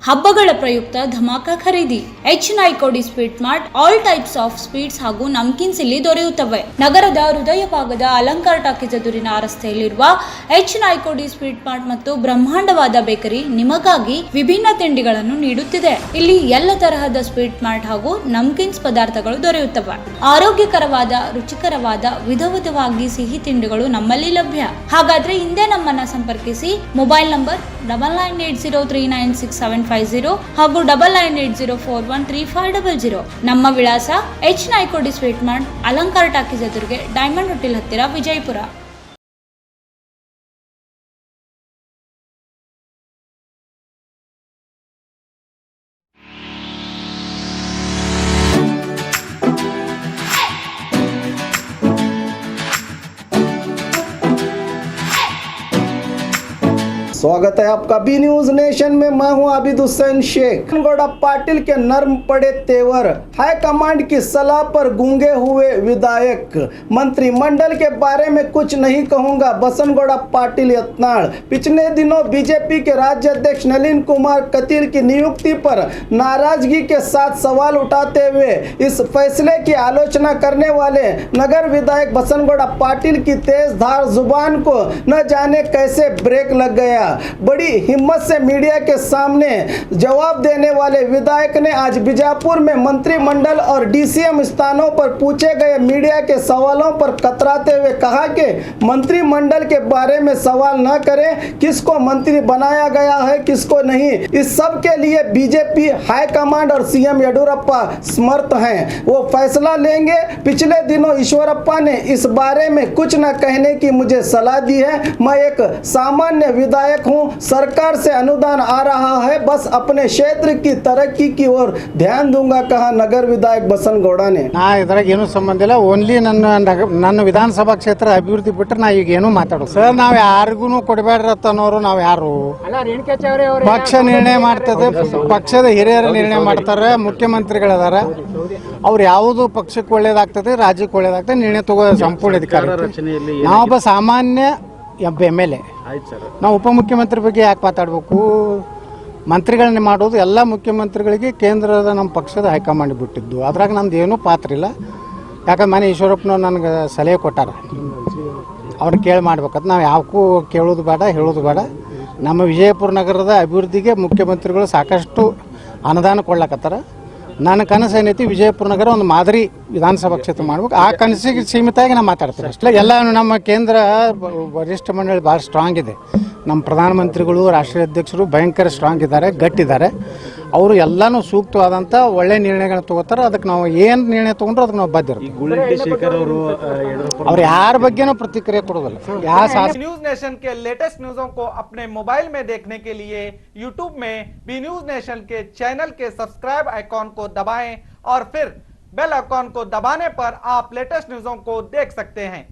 ಹಬ್ಬಗಳ ಪ್ರಯುಕ್ತ ಧಮಾಕ ಖರೀದಿ H9 sweet mart all types of sweets ಹಾಗೂ ನಮ್ಕಿನ್ಸ್ ಇಲ್ಲಿ ದೊರೆಯುತ್ತವೆ. ನಗರದ ಹೃದಯ ಭಾಗದ ಅಲಂಕಾರ ಟಾಕೀಸ್ ಎದುರಿನ ರಸ್ತೆಯಲ್ಲಿರುವ H9 ಸ್ವೀಟ್ ಮಾರ್ಟ್ ಮತ್ತು ಬ್ರಹ್ಮಾಂಡವಾದ ಬೇಕರಿ ನಿಮಗಾಗಿ ವಿಭಿನ್ನ ತಿಂಡಿಗಳನ್ನು ನೀಡುತ್ತಿದೆ. ಇಲ್ಲಿ ಎಲ್ಲ ತರಹದ ಸ್ವೀಟ್ ಮಾರ್ಟ್ ಹಾಗೂ ನಮ್ಕಿನ್ಸ್ ಪದಾರ್ಥಗಳು ದೊರೆಯುತ್ತವೆ. ಆರೋಗ್ಯಕರವಾದ ರುಚಿಕರವಾದ ವಿಧವಾಗಿ ಸಿಹಿ ತಿಂಡಿಗಳು ನಮ್ಮಲ್ಲಿ ಲಭ್ಯ. ಹಾಗಾದ್ರೆ ಹಿಂದೆ ನಮ್ಮನ್ನ ಸಂಪರ್ಕಿಸಿ. ಮೊಬೈಲ್ ನಂಬರ್ 9980396750 ಹಾಗೂ 9980413500. ನಮ್ಮ ವಿಳಾಸ H9 ಸ್ವೀಟ್ ಮಾರ್ಟ್, ಅಲಂಕಾರ ಟಾಕೀಸ್ ಎದುರಿಗೆ, ಡೈಮಂಡ್ ಹೋಟೆಲ್ ಹತ್ತಿರ, ವಿಜಯಪುರ. स्वागत है आपका बी न्यूज नेशन में। मैं हूं आबिद हुसैन शेख। गौड़ा पाटिल के नर्म पड़े तेवर, हाईकमांड की सलाह पर गूंगे हुए विधायक। मंत्रिमंडल के बारे में कुछ नहीं कहूंगा, बसनगौड़ा पाटिल यत्नाड़। पिछले दिनों बीजेपी के राज्य अध्यक्ष नलिन कुमार कतील की नियुक्ति पर नाराजगी के साथ सवाल उठाते हुए इस फैसले की आलोचना करने वाले नगर विधायक बसनगौड़ा पाटिल की तेज धार जुबान को न जाने कैसे ब्रेक लग गया। बड़ी हिम्मत से मीडिया के सामने जवाब देने वाले विधायक ने आज बीजापुर में मंत्रिमंडल और डीसीएम स्थानों पर पूछे गए मीडिया के सवालों पर कतराते हुए कहा कि मंत्रिमंडल के बारे में सवाल न करें, किसको मंत्री बनाया गया है किसको नहीं, इस सब के लिए बीजेपी हाईकमांड और सीएम येडियुरप्पा समर्थ हैं, वो फैसला लेंगे। पिछले दिनों ईश्वरप्पा ने इस बारे में कुछ न कहने की मुझे सलाह दी है। मैं एक सामान्य विधायक हूं, सरकार से अनुदान आ रहा है, बस अपने क्षेत्र की तरक्की की ओर ध्यान दूंगा, कहा नगर विधायक बसनगौड़ा ने। ಇದ್ರಾಗ ಏನು ಸಂಬಂಧ ಇಲ್ಲ, ಓನ್ಲಿ ನನ್ನ ವಿಧಾನಸಭಾ ಕ್ಷೇತ್ರ ಅಭಿವೃದ್ಧಿ ಬಿಟ್ಟರೆ ನಾ ಈಗ ಏನು ಮಾತಾಡೋದು ಸರ್. ನಾವು ಯಾರಿಗೂ ಕೊಡಬೇಡ್ರಿ ಅನ್ನೋರು ನಾವು ಯಾರು? ಪಕ್ಷ ನಿರ್ಣಯ ಮಾಡ್ತದೆ, ಪಕ್ಷದ ಹಿರಿಯರು ನಿರ್ಣಯ ಮಾಡ್ತಾರೆ, ಮುಖ್ಯಮಂತ್ರಿಗಳದಾರ, ಅವ್ರು ಯಾವುದು ಪಕ್ಷಕ್ಕೆ ಒಳ್ಳೇದಾಗ್ತದೆ, ರಾಜ್ಯಕ್ಕೆ ಒಳ್ಳೇದಾಗ್ತದೆ ನಿರ್ಣಯ ತಗೋ ಸಂಪೂರ್ಣ ಅಧಿಕಾರ. ನಾವೊಬ್ಬ ಸಾಮಾನ್ಯ MLA, ನಾವು ಉಪಮುಖ್ಯಮಂತ್ರಿ ಬಗ್ಗೆ ಯಾಕೆ ಮಾತಾಡಬೇಕು? ಮಂತ್ರಿಗಳನ್ನ ಮಾಡೋದು ಎಲ್ಲ ಮುಖ್ಯಮಂತ್ರಿಗಳಿಗೆ ಕೇಂದ್ರದ ನಮ್ಮ ಪಕ್ಷದ ಹೈಕಮಾಂಡ್ ಬಿಟ್ಟಿದ್ದು, ಅದ್ರಾಗ ನಮ್ದು ಏನೂ ಪಾತ್ರ ಇಲ್ಲ. ಯಾಕಂದ್ರೆ ಮನೆ ಈಶ್ವರಪ್ಪನವ್ರು ನನಗೆ ಸಲಹೆ ಕೊಟ್ಟಾರ, ಅವ್ರನ್ನ ಕೇಳಿ ಮಾಡ್ಬೇಕಂತ. ನಾವು ಯಾವಕ್ಕೂ ಕೇಳೋದು ಬೇಡ, ಹೇಳೋದು ಬೇಡ. ನಮ್ಮ ವಿಜಯಪುರ ನಗರದ ಅಭಿವೃದ್ಧಿಗೆ ಮುಖ್ಯಮಂತ್ರಿಗಳು ಸಾಕಷ್ಟು ಅನುದಾನ ಕೊಡ್ಲಕತ್ತಾರ. ನನ್ನ ಕನಸು ಏನೈತಿ, ವಿಜಯಪುರ ನಗರ ಒಂದು ಮಾದರಿ ವಿಧಾನಸಭಾ ಕ್ಷೇತ್ರ ಮಾಡ್ಬೇಕು. ಆ ಕನಸಿಗೆ ಸೀಮಿತವಾಗಿ ನಾನು ಮಾತಾಡ್ತೀನಿ ಅಷ್ಟೇ. ಎಲ್ಲ ನಮ್ಮ ಕೇಂದ್ರ ವರಿಷ್ಠ ಮಂಡಳಿ ಭಾಳ ಸ್ಟ್ರಾಂಗ್ ಇದೆ. ನಮ್ಮ ಪ್ರಧಾನಮಂತ್ರಿಗಳು, ರಾಷ್ಟ್ರೀಯ ಅಧ್ಯಕ್ಷರು ಭಯಂಕರ ಸ್ಟ್ರಾಂಗ್ ಇದ್ದಾರೆ, ಗಟ್ಟಿದ್ದಾರೆ. ಅವರು ಎಲ್ಲನೂ ಸೂಕ್ತವಾದಂಥ ಒಳ್ಳೆ ನಿರ್ಣಯಗಳನ್ನ ತಗೋತಾರೆ. ಅದಕ್ಕೆ ನಾವು ಏನು ನಿರ್ಣಯ ತೊಗೊಂಡ್ರು ಅದಕ್ಕೆ ನಾವು ಬದ್ಧ ಇರ್ತೀವಿ. ಅವ್ರು ಯಾರ ಬಗ್ಗೆನೂ ಪ್ರತಿಕ್ರಿಯೆ ಕೊಡೋದಿಲ್ಲ. न्यूज नेशन के लेटेस्ट न्यूज़ों को अपने मोबाइल में देखने के लिए यूट्यूब में बी न्यूज नेशन के चैनल के सब्सक्राइब आइकॉन को दबाएं और फिर बेल आइकॉन को दबाने पर आप लेटेस्ट न्यूज़ों को देख सकते हैं।